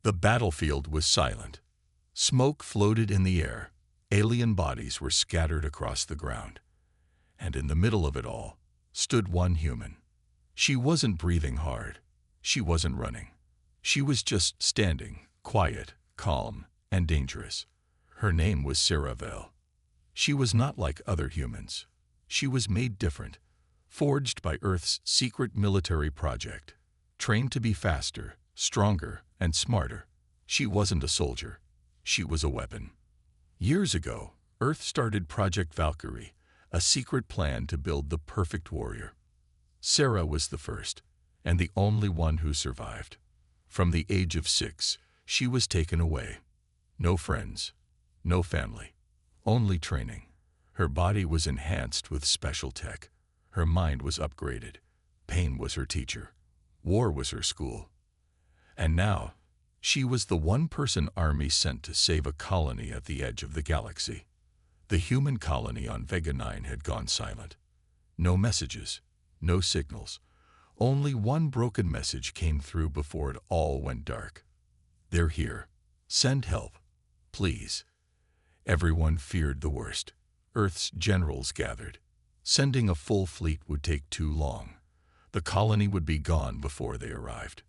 The battlefield was silent. Smoke floated in the air. Alien bodies were scattered across the ground. And in the middle of it all stood one human. She wasn't breathing hard. She wasn't running. She was just standing, quiet, calm, and dangerous. Her name was Sarah Vale. She was not like other humans. She was made different, forged by Earth's secret military project, trained to be faster, stronger, and smarter. She wasn't a soldier. She was a weapon. Years ago, Earth started Project Valkyrie, a secret plan to build the perfect warrior. Sarah was the first, and the only one who survived. From the age of 6, she was taken away. No friends, no family, only training. Her body was enhanced with special tech. Her mind was upgraded. Pain was her teacher. War was her school. And now, she was the one-person army sent to save a colony at the edge of the galaxy. The human colony on Vega 9 had gone silent. No messages, no signals. Only one broken message came through before it all went dark. They're here. Send help. Please. Everyone feared the worst. Earth's generals gathered. Sending a full fleet would take too long. The colony would be gone before they arrived.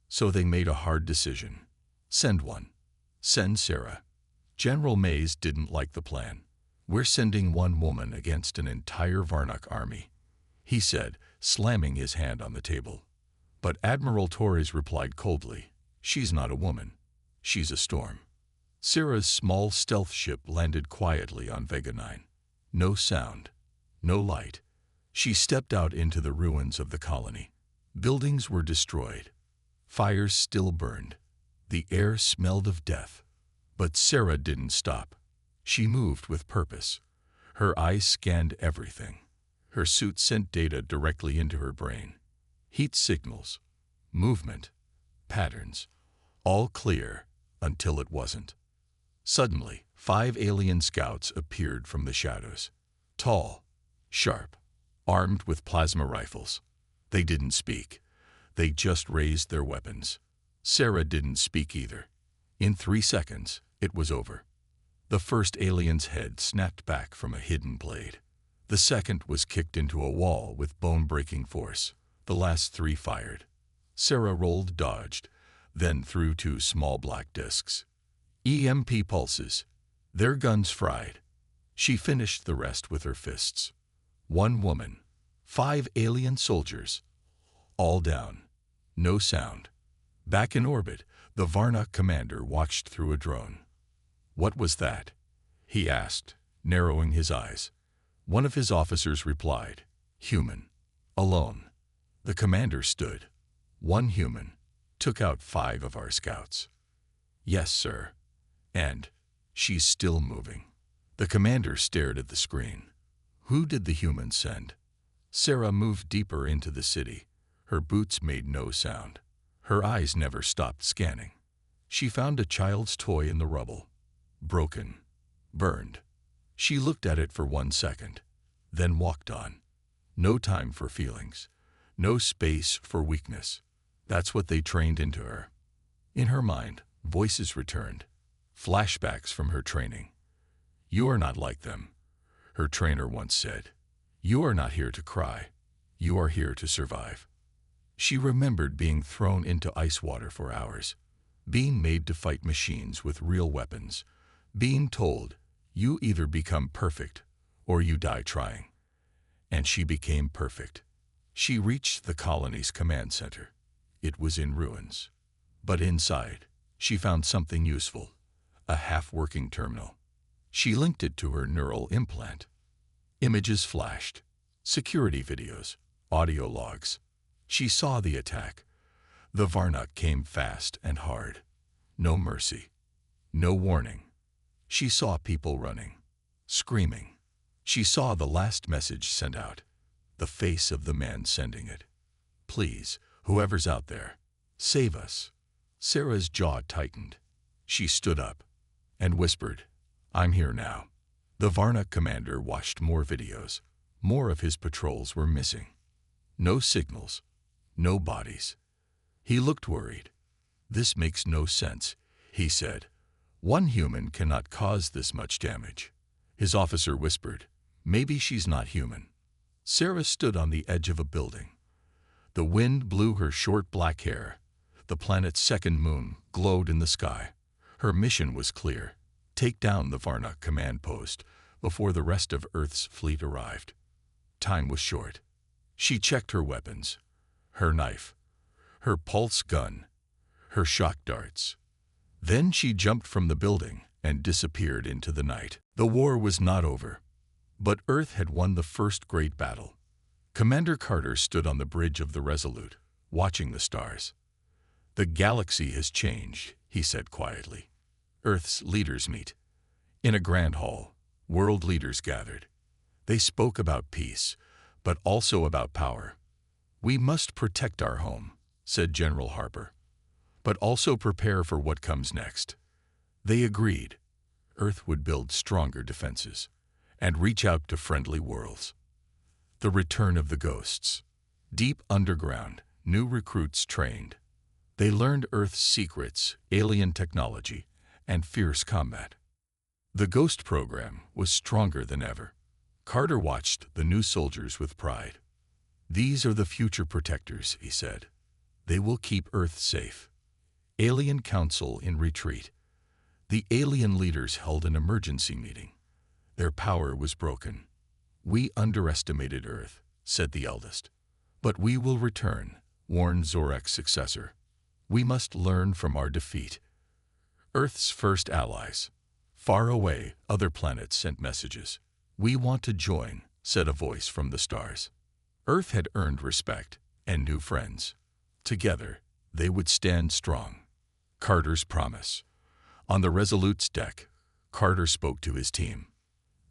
So they made a hard decision. Send one. Send Sarah. General Mays didn't like the plan. We're sending one woman against an entire Varnock army, he said, slamming his hand on the table. But Admiral Torres replied coldly, she's not a woman. She's a storm. Sarah's small stealth ship landed quietly on Vega 9. No sound, no light. She stepped out into the ruins of the colony. Buildings were destroyed. Fires still burned. The air smelled of death. But Sarah didn't stop. She moved with purpose. Her eyes scanned everything. Her suit sent data directly into her brain. Heat signals, movement, patterns, all clear until it wasn't. Suddenly, 5 alien scouts appeared from the shadows. Tall, sharp, armed with plasma rifles. They didn't speak. They just raised their weapons. Sarah didn't speak either. In 3 seconds, it was over. The first alien's head snapped back from a hidden blade. The second was kicked into a wall with bone-breaking force. The last 3 fired. Sarah rolled, dodged, then threw 2 small black discs. EMP pulses. Their guns fried. She finished the rest with her fists. 1 woman. 5 alien soldiers. All down. No sound. Back in orbit, the Varnock commander watched through a drone. What was that? He asked, narrowing his eyes. One of his officers replied, human. Alone. The commander stood. 1 human. Took out 5 of our scouts. Yes, sir. And she's still moving. The commander stared at the screen. Who did the humans send? Sarah moved deeper into the city. Her boots made no sound. Her eyes never stopped scanning. She found a child's toy in the rubble. Broken. Burned. She looked at it for 1 second, then walked on. No time for feelings. No space for weakness. That's what they trained into her. In her mind, voices returned. Flashbacks from her training. You are not like them, her trainer once said. You are not here to cry. You are here to survive. She remembered being thrown into ice water for hours, being made to fight machines with real weapons, being told, you either become perfect or you die trying. And she became perfect. She reached the colony's command center. It was in ruins. But inside, she found something useful, a half-working terminal. She linked it to her neural implant. Images flashed, security videos, audio logs. She saw the attack. The Varnock came fast and hard. No mercy. No warning. She saw people running, screaming. She saw the last message sent out, the face of the man sending it. Please, whoever's out there, save us. Sarah's jaw tightened. She stood up and whispered, I'm here now. The Varnock commander watched more videos. More of his patrols were missing. No signals, no bodies. He looked worried. "This makes no sense," he said. "One human cannot cause this much damage." His officer whispered, "Maybe she's not human." Sarah stood on the edge of a building. The wind blew her short black hair. The planet's second moon glowed in the sky. Her mission was clear: take down the Varna command post before the rest of Earth's fleet arrived. Time was short. She checked her weapons, her knife, her pulse gun, her shock darts. Then she jumped from the building and disappeared into the night. The war was not over, but Earth had won the first great battle. Commander Carter stood on the bridge of the Resolute, watching the stars. "The galaxy has changed," he said quietly. Earth's leaders meet. In a grand hall, world leaders gathered. They spoke about peace, but also about power. "We must protect our home," said General Harper, "but also prepare for what comes next." They agreed. Earth would build stronger defenses and reach out to friendly worlds. The return of the ghosts. Deep underground, new recruits trained. They learned Earth's secrets, alien technology, and fierce combat. The Ghost program was stronger than ever. Carter watched the new soldiers with pride. "These are the future protectors," he said. "They will keep Earth safe." Alien Council in retreat. The alien leaders held an emergency meeting. Their power was broken. "We underestimated Earth," said the eldest. "But we will return," warned Zorek's successor. "We must learn from our defeat." Earth's first allies. Far away, other planets sent messages. "We want to join," said a voice from the stars. Earth had earned respect and new friends. Together, they would stand strong. Carter's promise. On the Resolute's deck, Carter spoke to his team.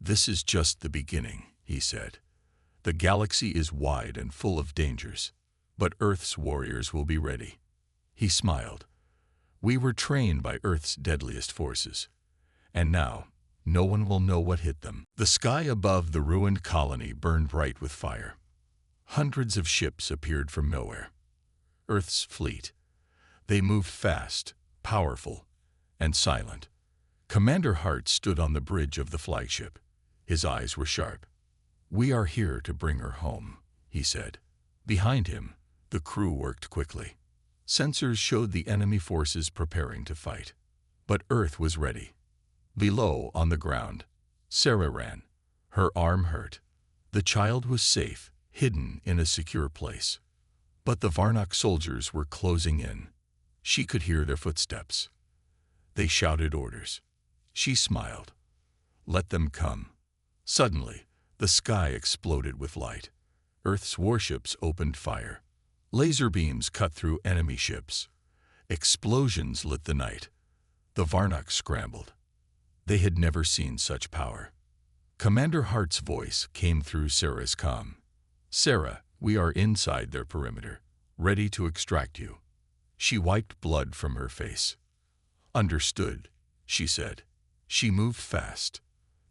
"This is just the beginning," he said. "The galaxy is wide and full of dangers, but Earth's warriors will be ready." He smiled. "We were trained by Earth's deadliest forces, and now no one will know what hit them." The sky above the ruined colony burned bright with fire. Hundreds of ships appeared from nowhere. Earth's fleet. They moved fast, powerful, and silent. Commander Hart stood on the bridge of the flagship. His eyes were sharp. "We are here to bring her home," he said. Behind him, the crew worked quickly. Sensors showed the enemy forces preparing to fight. But Earth was ready. Below, on the ground, Sarah ran. Her arm hurt. The child was safe, hidden in a secure place. But the Varnock soldiers were closing in. She could hear their footsteps. They shouted orders. She smiled. "Let them come." Suddenly, the sky exploded with light. Earth's warships opened fire. Laser beams cut through enemy ships. Explosions lit the night. The Varnock scrambled. They had never seen such power. Commander Hart's voice came through Sarah's comm. "Sarah, we are inside their perimeter, ready to extract you." She wiped blood from her face. "Understood," she said. She moved fast.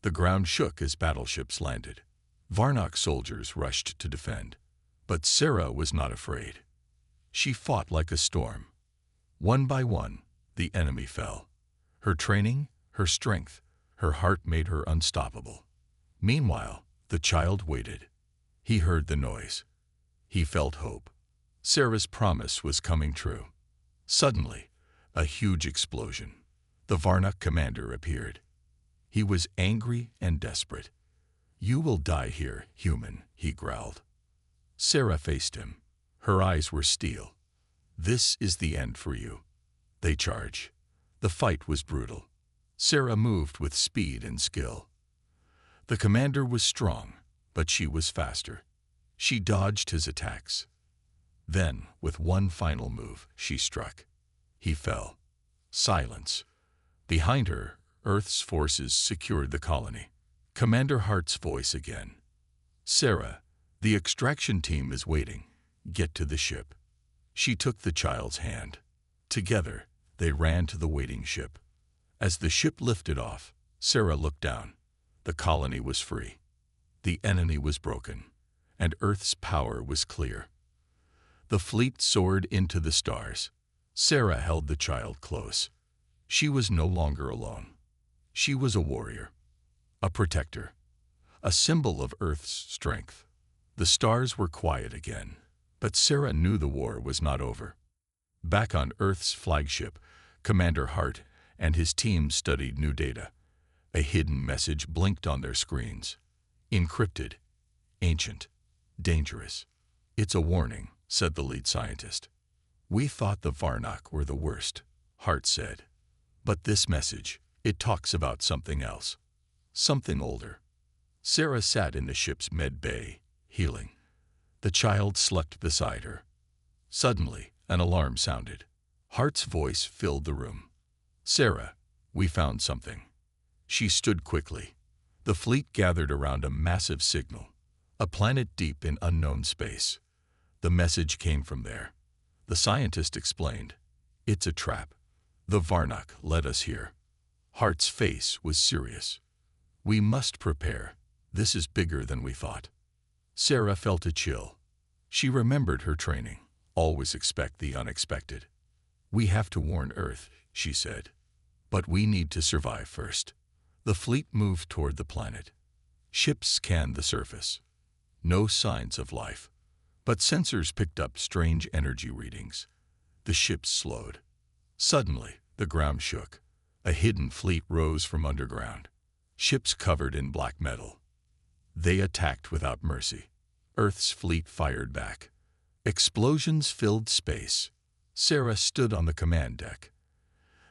The ground shook as battleships landed. Varnock soldiers rushed to defend. But Sarah was not afraid. She fought like a storm. One by one, the enemy fell. Her training, her strength, her heart made her unstoppable. Meanwhile, the child waited. He heard the noise. He felt hope. Sarah's promise was coming true. Suddenly, a huge explosion. The Varnock commander appeared. He was angry and desperate. "You will die here, human," he growled. Sarah faced him. Her eyes were steel. "This is the end for you." They charged. The fight was brutal. Sarah moved with speed and skill. The commander was strong, but she was faster. She dodged his attacks. Then, with one final move, she struck. He fell. Silence. Behind her, Earth's forces secured the colony. Commander Hart's voice again. "Sarah, the extraction team is waiting. Get to the ship." She took the child's hand. Together, they ran to the waiting ship. As the ship lifted off, Sarah looked down. The colony was free. The enemy was broken, and Earth's power was clear. The fleet soared into the stars. Sarah held the child close. She was no longer alone. She was a warrior, a protector, a symbol of Earth's strength. The stars were quiet again, but Sarah knew the war was not over. Back on Earth's flagship, Commander Hart and his team studied new data. A hidden message blinked on their screens. Encrypted, ancient, dangerous. "It's a warning," said the lead scientist. "We thought the Varnak were the worst," Hart said. "But this message, it talks about something else. Something older." Sarah sat in the ship's med bay, healing. The child slept beside her. Suddenly, an alarm sounded. Hart's voice filled the room. "Sarah, we found something." She stood quickly. The fleet gathered around a massive signal, a planet deep in unknown space. The message came from there. The scientist explained, "It's a trap. The Varnak led us here." Hart's face was serious. "We must prepare. This is bigger than we thought." Sarah felt a chill. She remembered her training. Always expect the unexpected. "We have to warn Earth," she said. "But we need to survive first." The fleet moved toward the planet. Ships scanned the surface. No signs of life. But sensors picked up strange energy readings. The ships slowed. Suddenly, the ground shook. A hidden fleet rose from underground. Ships covered in black metal. They attacked without mercy. Earth's fleet fired back. Explosions filled space. Sarah stood on the command deck.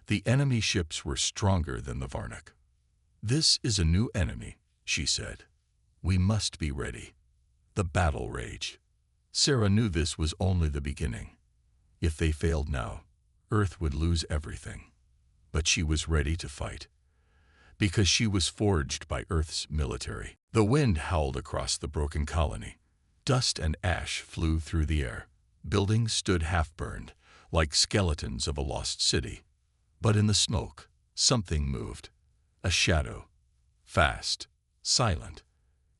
The enemy ships were stronger than the Varnak. "This is a new enemy," she said. "We must be ready." The battle raged. Sarah knew this was only the beginning. If they failed now, Earth would lose everything. But she was ready to fight, because she was forged by Earth's military. The wind howled across the broken colony. Dust and ash flew through the air. Buildings stood half-burned, like skeletons of a lost city. But in the smoke, something moved. A shadow. Fast. Silent.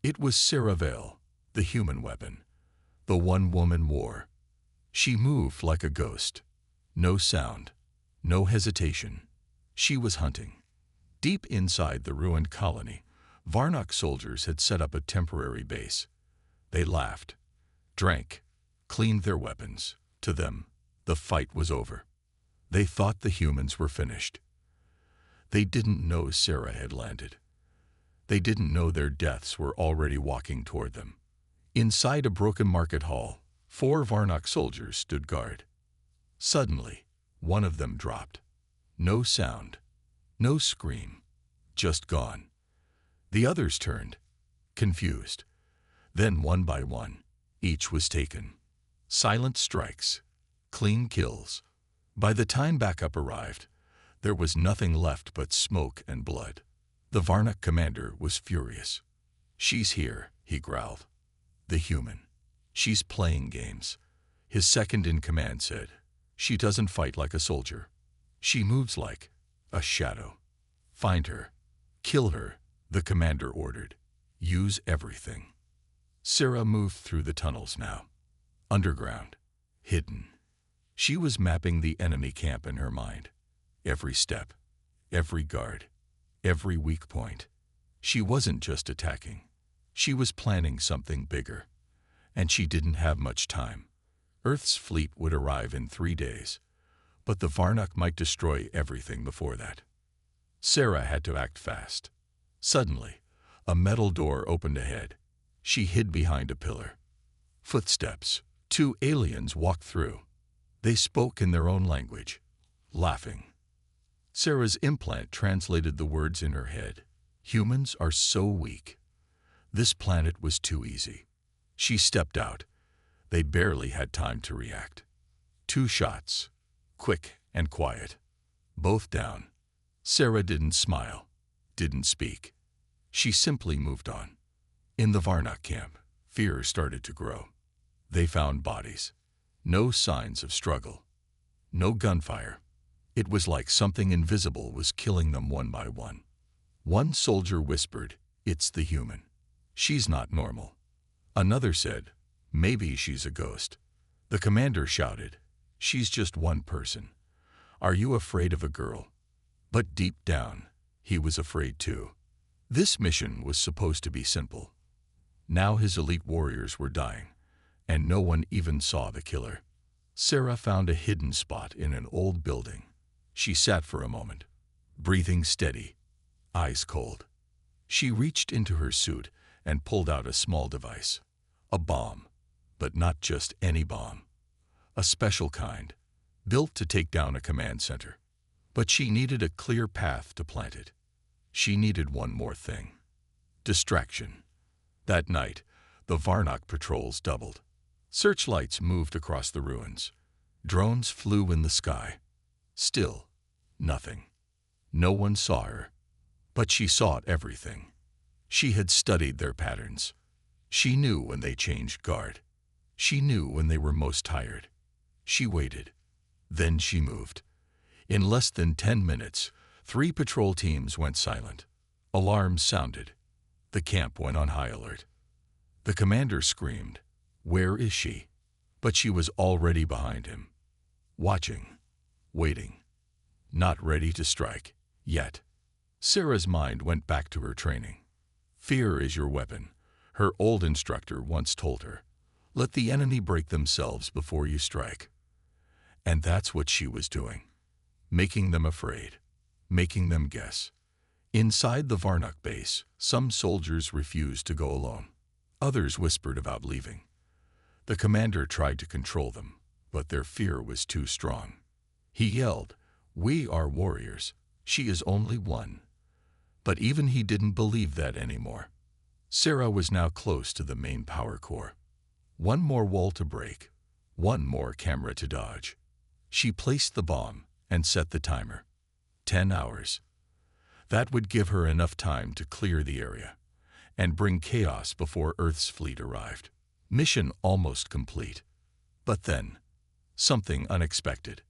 It was Sarah Vale, the human weapon. The one woman wore. She moved like a ghost. No sound. No hesitation. She was hunting. Deep inside the ruined colony, Varnak soldiers had set up a temporary base. They laughed, drank, cleaned their weapons. To them, the fight was over. They thought the humans were finished. They didn't know Sarah had landed. They didn't know their deaths were already walking toward them. Inside a broken market hall, 4 Varnak soldiers stood guard. Suddenly, one of them dropped. No sound, no scream, just gone. The others turned, confused. Then one by one, each was taken. Silent strikes, clean kills. By the time backup arrived, there was nothing left but smoke and blood. The Varnak commander was furious. "She's here," he growled. "The human. She's playing games." His second-in-command said, "She doesn't fight like a soldier. She moves like a shadow. Find her. Kill her," the commander ordered. "Use everything." Sarah moved through the tunnels now. Underground. Hidden. She was mapping the enemy camp in her mind. Every step. Every guard. Every weak point. She wasn't just attacking. She was planning something bigger. And she didn't have much time. Earth's fleet would arrive in 3 days. But the Varnak might destroy everything before that. Sarah had to act fast. Suddenly, a metal door opened ahead. She hid behind a pillar. Footsteps. 2 aliens walked through. They spoke in their own language, laughing. Sarah's implant translated the words in her head. Humans are so weak. This planet was too easy. She stepped out. They barely had time to react. 2 shots. Quick and quiet. Both down. Sarah didn't smile, didn't speak. She simply moved on. In the Varnak camp, fear started to grow. They found bodies. No signs of struggle. No gunfire. It was like something invisible was killing them one by one. One soldier whispered, "It's the human. She's not normal." Another said, "Maybe she's a ghost." The commander shouted, She's just one person. Are you afraid of a girl? But deep down, he was afraid too. This mission was supposed to be simple. Now his elite warriors were dying, and no one even saw the killer. Sarah found a hidden spot in an old building. She sat for a moment, breathing steady, eyes cold. She reached into her suit and pulled out a small device. A bomb, but not just any bomb. A special kind, built to take down a command center. But she needed a clear path to plant it. She needed one more thing. Distraction. That night, the Varnock patrols doubled. Searchlights moved across the ruins. Drones flew in the sky. Still, nothing. No one saw her. But she saw everything. She had studied their patterns. She knew when they changed guard. She knew when they were most tired. She waited. Then she moved. In less than 10 minutes, 3 patrol teams went silent. Alarms sounded. The camp went on high alert. The commander screamed, "Where is she?" But she was already behind him, watching, waiting, not ready to strike, yet. Sarah's mind went back to her training. Fear is your weapon, her old instructor once told her. Let the enemy break themselves before you strike. And that's what she was doing. Making them afraid, making them guess. Inside the Varnock base, some soldiers refused to go alone. Others whispered about leaving. The commander tried to control them, but their fear was too strong. He yelled, "We are warriors. She is only one." But even he didn't believe that anymore. Sarah was now close to the main power core. One more wall to break, one more camera to dodge. She placed the bomb and set the timer. 10 hours. That would give her enough time to clear the area and bring chaos before Earth's fleet arrived. Mission almost complete. But then, something unexpected.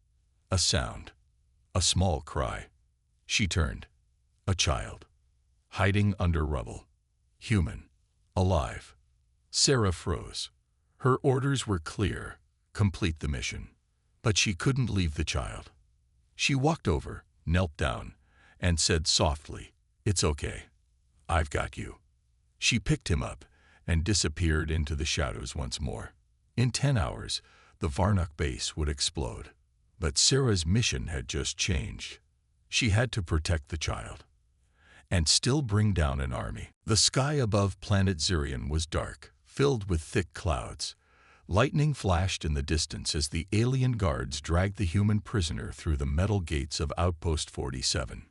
A sound. A small cry. She turned. A child. Hiding under rubble. Human. Alive. Sarah froze. Her orders were clear. Complete the mission. But she couldn't leave the child. She walked over, knelt down, and said softly, "It's okay. I've got you." She picked him up and disappeared into the shadows once more. In 10 hours, the Varnock base would explode. But Sarah's mission had just changed. She had to protect the child and still bring down an army. The sky above planet Zirion was dark, filled with thick clouds. Lightning flashed in the distance as the alien guards dragged the human prisoner through the metal gates of Outpost 47.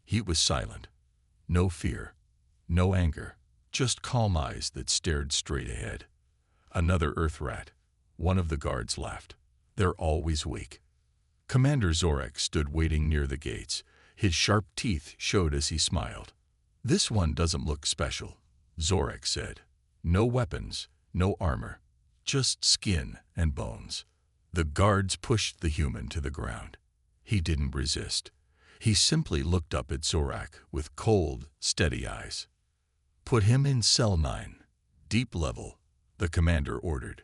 He was silent. No fear, no anger, just calm eyes that stared straight ahead. Another Earth rat. One of the guards laughed. They're always weak. Commander Zorek stood waiting near the gates. His sharp teeth showed as he smiled. "This one doesn't look special," Zorek said. "No weapons, no armor, just skin and bones." The guards pushed the human to the ground. He didn't resist. He simply looked up at Zorak with cold, steady eyes. "Put him in cell 9, deep level," the commander ordered.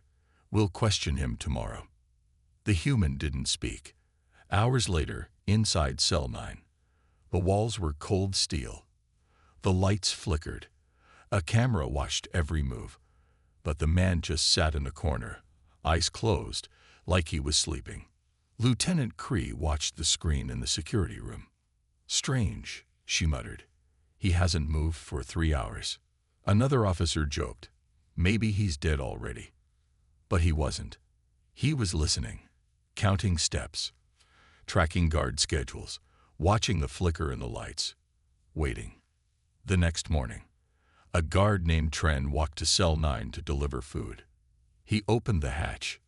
"We'll question him tomorrow." The human didn't speak. Hours later, inside cell 9, the walls were cold steel. The lights flickered. A camera watched every move. But the man just sat in a corner, eyes closed, like he was sleeping. Lieutenant Cree watched the screen in the security room. "Strange," she muttered. "He hasn't moved for 3 hours." Another officer joked, "Maybe he's dead already." But he wasn't. He was listening, counting steps, tracking guard schedules, watching the flicker in the lights, waiting. The next morning, a guard named Tren walked to cell 9 to deliver food. He opened the hatch.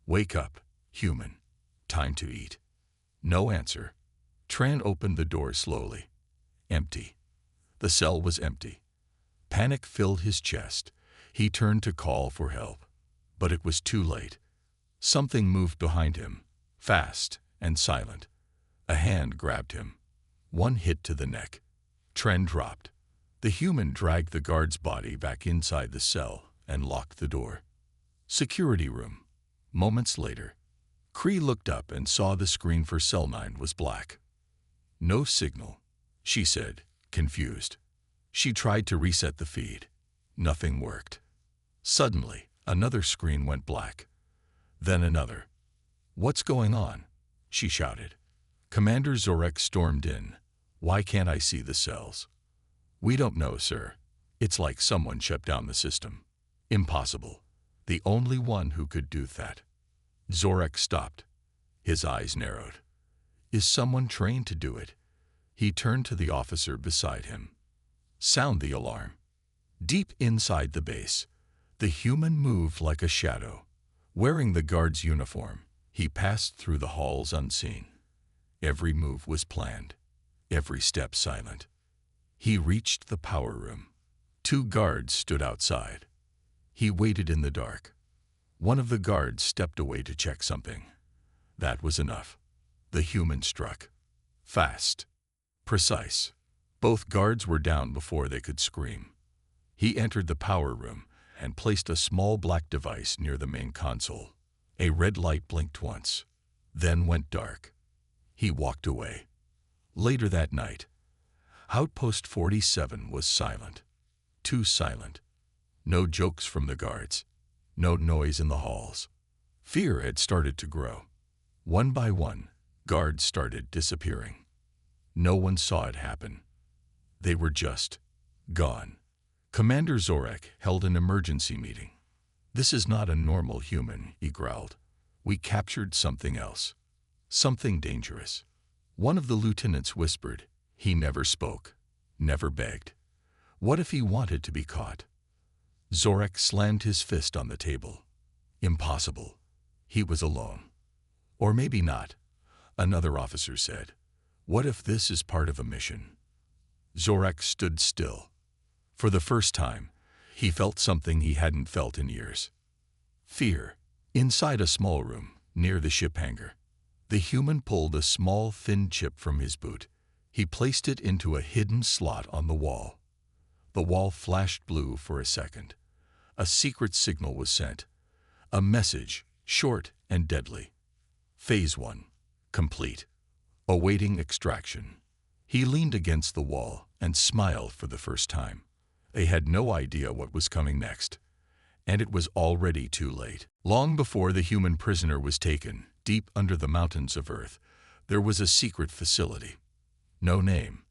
"Wake up, human. Time to eat." No answer. Tren opened the door slowly. Empty. The cell was empty. Panic filled his chest. He turned to call for help. But it was too late. Something moved behind him, fast and silent. A hand grabbed him. One hit to the neck. Tren dropped. The human dragged the guard's body back inside the cell and locked the door. Security room. Moments later, Cree looked up and saw the screen for cell 9 was black. No signal, she said, confused. She tried to reset the feed. Nothing worked. Suddenly, another screen went black. Then another. What's going on? She shouted. Commander Zorek stormed in. Why can't I see the cells? We don't know, sir. It's like someone shut down the system. Impossible. The only one who could do that. Zorek stopped. His eyes narrowed. Is someone trained to do it? He turned to the officer beside him. Sound the alarm. Deep inside the base, the human moved like a shadow. Wearing the guard's uniform, he passed through the halls unseen. Every move was planned, every step silent. He reached the power room. 2 guards stood outside. He waited in the dark. One of the guards stepped away to check something. That was enough. The human struck. Fast. Precise. Both guards were down before they could scream. He entered the power room and placed a small black device near the main console. A red light blinked once, then went dark. He walked away. Later that night, Outpost 47 was silent. Too silent. No jokes from the guards. No noise in the halls. Fear had started to grow. One by one, guards started disappearing. No one saw it happen. They were just gone. Commander Zorek held an emergency meeting. This is not a normal human, he growled. We captured something else. Something dangerous. One of the lieutenants whispered. He never spoke, never begged. What if he wanted to be caught? Zorek slammed his fist on the table. Impossible. He was alone. Or maybe not, another officer said. What if this is part of a mission? Zorek stood still. For the first time, he felt something he hadn't felt in years. Fear. Inside a small room, near the ship hangar, the human pulled a small, thin chip from his boot. He placed it into a hidden slot on the wall. The wall flashed blue for a second. A secret signal was sent. A message, short and deadly. Phase 1. Complete. Awaiting extraction. He leaned against the wall and smiled for the first time. They had no idea what was coming next. And it was already too late. Long before the human prisoner was taken, deep under the mountains of Earth, there was a secret facility. No name,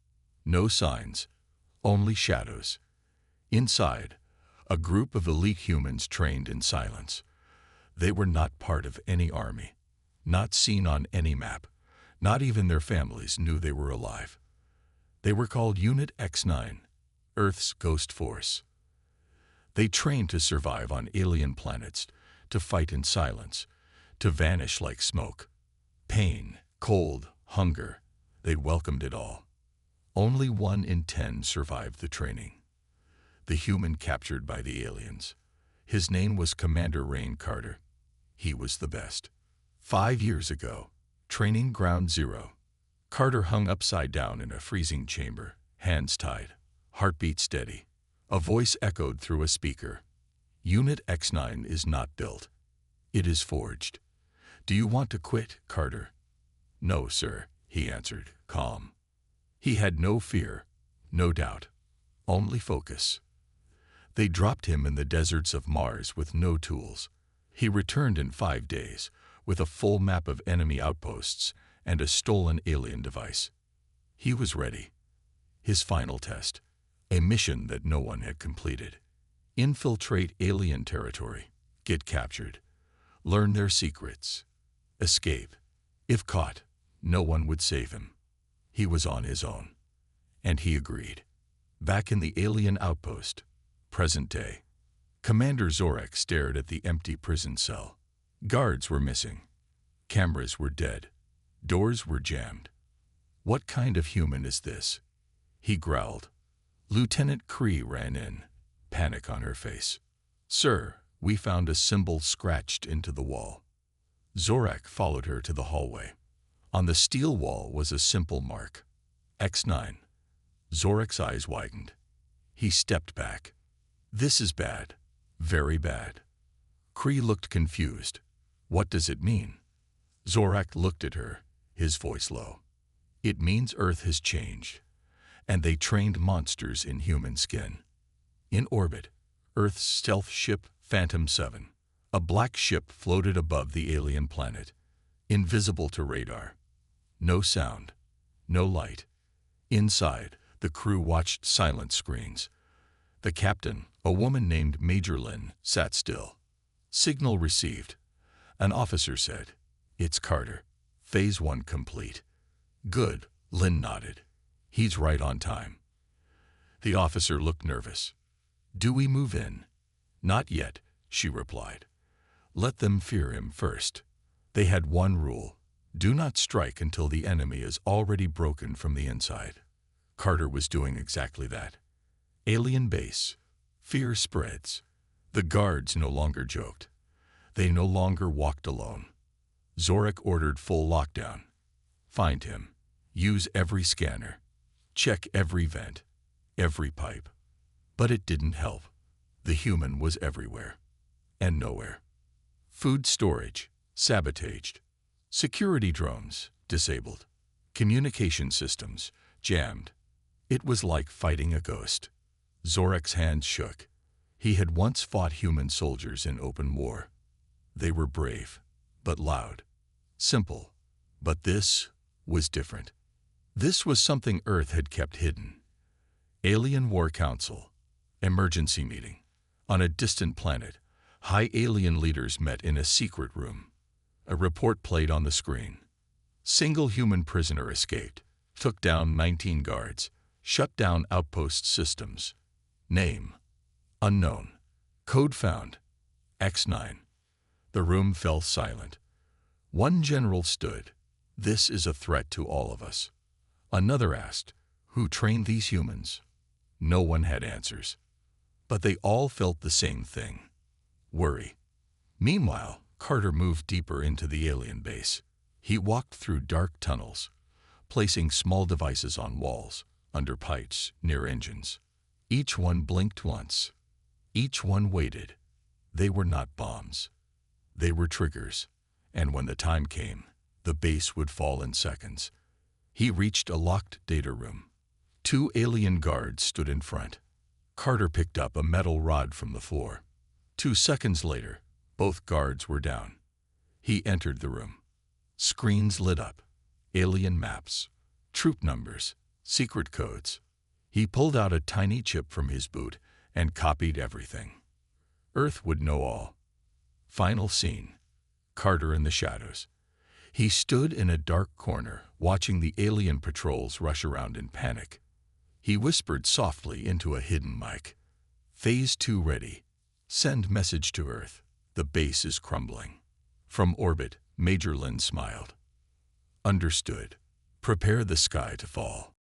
no signs, only shadows. Inside, a group of elite humans trained in silence. They were not part of any army, not seen on any map. Not even their families knew they were alive. They were called Unit X9, Earth's Ghost Force. They trained to survive on alien planets, to fight in silence, to vanish like smoke. Pain, cold, hunger, they welcomed it all. Only 1 in 10 survived the training. The human captured by the aliens. His name was Commander Rain Carter. He was the best. 5 years ago, Training Ground Zero. Carter hung upside down in a freezing chamber, hands tied, heartbeat steady. A voice echoed through a speaker. Unit X9 is not built. It is forged. Do you want to quit, Carter? No, sir, he answered, calm. He had no fear, no doubt, only focus. They dropped him in the deserts of Mars with no tools. He returned in 5 days, with a full map of enemy outposts and a stolen alien device. He was ready. His final test. A mission that no one had completed. Infiltrate alien territory. Get captured. Learn their secrets. Escape. If caught, no one would save him. He was on his own. And he agreed. Back in the alien outpost, present day, Commander Zorek stared at the empty prison cell. Guards were missing. Cameras were dead. Doors were jammed. What kind of human is this? He growled. Lieutenant Cree ran in, panic on her face. Sir, we found a symbol scratched into the wall. Zorek followed her to the hallway. On the steel wall was a simple mark. X9. Zorek's eyes widened. He stepped back. This is bad. Very bad. Cree looked confused. What does it mean? Zorak looked at her, his voice low. It means Earth has changed, and they trained monsters in human skin. In orbit, Earth's stealth ship Phantom 7, a black ship floated above the alien planet, invisible to radar. No sound, no light. Inside, the crew watched silent screens. The captain, a woman named Major Lynn, sat still. Signal received. An officer said, "It's Carter. Phase 1 complete." "Good," Lynn nodded. "He's right on time." The officer looked nervous. "Do we move in?" "Not yet," she replied. "Let them fear him first." They had one rule: do not strike until the enemy is already broken from the inside. Carter was doing exactly that. Alien base. Fear spreads. The guards no longer joked. They no longer walked alone. Zorak ordered full lockdown. Find him. Use every scanner. Check every vent, every pipe. But it didn't help. The human was everywhere and nowhere. Food storage, sabotaged. Security drones, disabled. Communication systems, jammed. It was like fighting a ghost. Zorak's hands shook. He had once fought human soldiers in open war. They were brave, but loud. Simple. But this was different. This was something Earth had kept hidden. Alien War Council. Emergency meeting. On a distant planet, high alien leaders met in a secret room. A report played on the screen. Single human prisoner escaped, took down 19 guards, shut down outpost systems. Name: unknown. Code found: X9. The room fell silent. One general stood. "This is a threat to all of us." Another asked, "Who trained these humans?" No one had answers. But they all felt the same thing: worry. Meanwhile, Carter moved deeper into the alien base. He walked through dark tunnels, placing small devices on walls, under pipes, near engines. Each one blinked once. Each one waited. They were not bombs. They were triggers. And when the time came, the base would fall in seconds. He reached a locked data room. 2 alien guards stood in front. Carter picked up a metal rod from the floor. 2 seconds later, both guards were down. He entered the room. Screens lit up. Alien maps, troop numbers, secret codes. He pulled out a tiny chip from his boot and copied everything. Earth would know all. Final scene. Carter in the shadows. He stood in a dark corner, watching the alien patrols rush around in panic. He whispered softly into a hidden mic. "Phase 2 ready. Send message to Earth. The base is crumbling." From orbit, Major Lynn smiled. "Understood. Prepare the sky to fall."